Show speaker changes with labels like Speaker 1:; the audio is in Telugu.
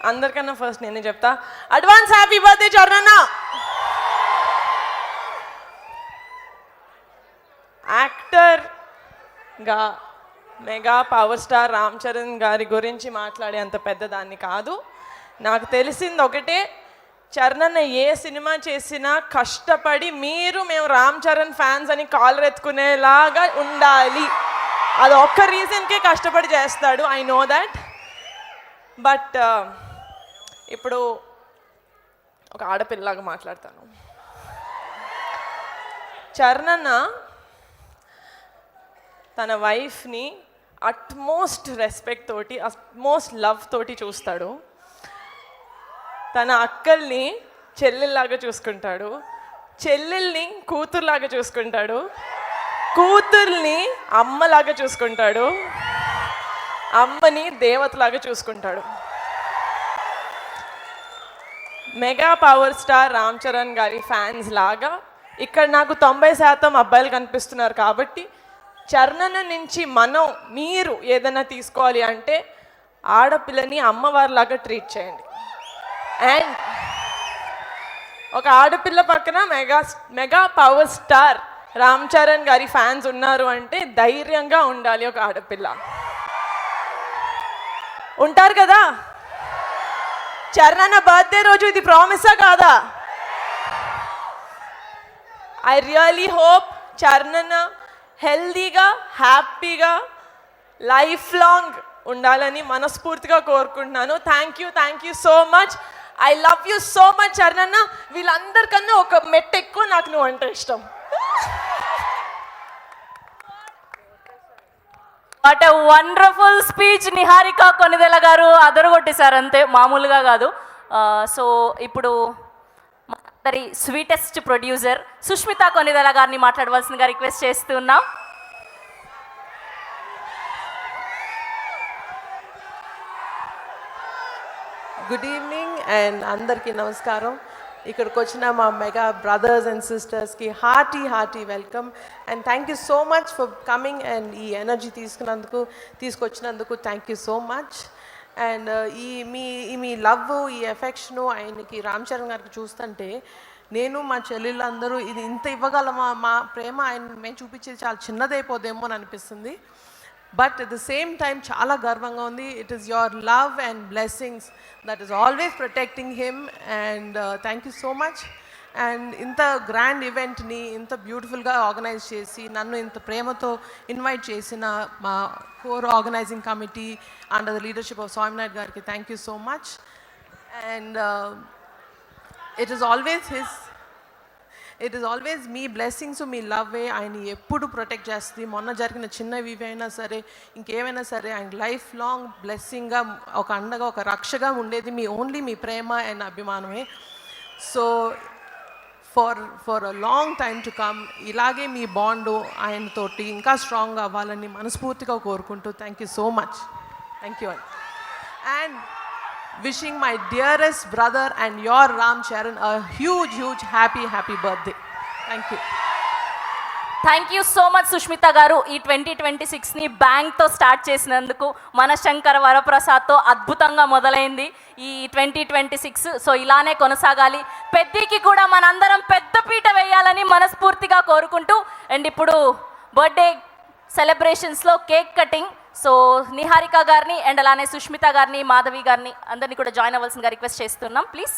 Speaker 1: అందరికన్నా ఫస్ట్ నేనే చెప్తా, అడ్వాన్స్ హ్యాపీ బర్త్డే చరణ్. యాక్టర్గా mega power star Ram Charan గారి గురించి మాట్లాడే అంత పెద్దదాన్ని కాదు. నాకు తెలిసింది ఒకటే, చరణ్ ఏ సినిమా చేసినా కష్టపడి మేము రామ్ చరణ్ ఫ్యాన్స్ అని కాలర్ ఎత్తుకునేలాగా ఉండాలి. అది ఒక్క రీజన్కే కష్టపడి చేస్తాడు, ఐ నో దాట్. బట్ ఇప్పుడు ఒక ఆడపిల్లలాగా మాట్లాడతాను. చరణ్ తన వైఫ్ని అట్మోస్ట్ రెస్పెక్ట్ తోటి, అట్మోస్ట్ లవ్ తోటి చూస్తాడు. తన అక్కల్ని చెల్లెల్లాగా చూసుకుంటాడు, చెల్లెల్ని కూతురులాగా చూసుకుంటాడు, కూతుర్ని అమ్మలాగా చూసుకుంటాడు, అమ్మని దేవతలాగా చూసుకుంటాడు. Mega power star Ram Charan గారి ఫ్యాన్స్ లాగా ఇక్కడ నాకు 90% అబ్బాయిలు కనిపిస్తున్నారు. కాబట్టి చరణ్ నుంచి మీరు ఏదైనా తీసుకోవాలి అంటే ఆడపిల్లని అమ్మవారిలాగా ట్రీట్ చేయండి. అండ్ ఒక ఆడపిల్ల పక్కన mega power star Ram Charan గారి ఫ్యాన్స్ ఉన్నారు అంటే ధైర్యంగా ఉండాలి. ఒక ఆడపిల్ల ఉంటారు కదా. చరణ్ బర్త్డే రోజు ఇది ప్రామిసా కాదా? ఐ రియలీ హోప్ చరణ్ హెల్దీగా హ్యాపీగా లైఫ్ లాంగ్ ఉండాలని మనస్ఫూర్తిగా కోరుకుంటున్నాను. Thank you so much. I love you so much Charan. వీళ్ళందరికన్నా ఒక మెట్టు ఎక్కువ నాకు నువ్వు అంటే ఇష్టం.
Speaker 2: What a wonderful speech. Niharika Konidela గారు అదరగొట్టేశారు, అంతే, మామూలుగా కాదు. సో ఇప్పుడు అందరి స్వీటెస్ట్ ప్రొడ్యూసర్ సుష్మిత కొనిదెల గారిని మాట్లాడవలసిందిగా రిక్వెస్ట్ చేస్తున్నాం.
Speaker 3: గుడ్ ఈవినింగ్ అండ్ అందరికీ నమస్కారం. ఇక్కడికి వచ్చిన మా మెగా బ్రదర్స్ అండ్ సిస్టర్స్కి hearty welcome and thank you so much for coming and ఈ ఎనర్జీ తీసుకొచ్చినందుకు thank you so much. And మీ లవ్, ఈ ఎఫెక్షను ఆయనకి రామ్ చరణ్ గారికి చూస్తుంటే నేను మా చెల్లెళ్ళందరూ ఇది ఇంత ఇవ్వగలమా, మా ప్రేమ మేము చూపించేది చాలా చిన్నదైపోదేమో అని అనిపిస్తుంది. But at the same time చాలా గర్వంగా ఉంది. It is your love and blessings that is always protecting him and thank you so much. And ఇంత గ్రాండ్ ఈవెంట్ని ఇంత బ్యూటిఫుల్గా ఆర్గనైజ్ చేసి నన్ను ఇంత ప్రేమతో ఇన్వైట్ చేసిన మా core organising committee under the leadership of Swaminath గారికి thank you so much. And it is always మీ బ్లెస్సింగ్స్, మీ లవ్వే ఆయన ఎప్పుడు ప్రొటెక్ట్ చేస్తుంది. మొన్న జరిగిన చిన్నవి అయినా సరే ఇంకేమైనా సరే ఆయన లైఫ్ లాంగ్ బ్లెస్సింగ్గా, ఒక అండగా, ఒక రక్షగా ఉండేది మీ ప్రేమ అండ్ అభిమానమే. So for a long time to come ఇలాగే మీ బాండు ఆయనతోటి ఇంకా స్ట్రాంగ్ అవ్వాలని మనస్ఫూర్తిగా కోరుకుంటూ thank you so much. Thank you. And wishing my dearest brother and your Ram Charan a huge happy birthday. Thank you.
Speaker 2: Thank you so much Sushmita గారు. ఈ 2026ని బ్యాంక్తో స్టార్ట్ చేసినందుకు, మనశంకర వరప్రసాద్తో అద్భుతంగా మొదలైంది ఈ 2026. సో ఇలానే కొనసాగాలి. పెద్దకి కూడా మనందరం పెద్ద పీట వేయాలని మనస్ఫూర్తిగా కోరుకుంటూ, అండ్ ఇప్పుడు బర్త్డే సెలబ్రేషన్స్లో కేక్ కటింగ్. సో నిహారిక గారిని అండ్ అలానే సుష్మిత గారిని, మాధవి గారిని అందరినీ కూడా జాయిన్ అవ్వాల్సిందిగా రిక్వెస్ట్ చేస్తున్నాం ప్లీజ్.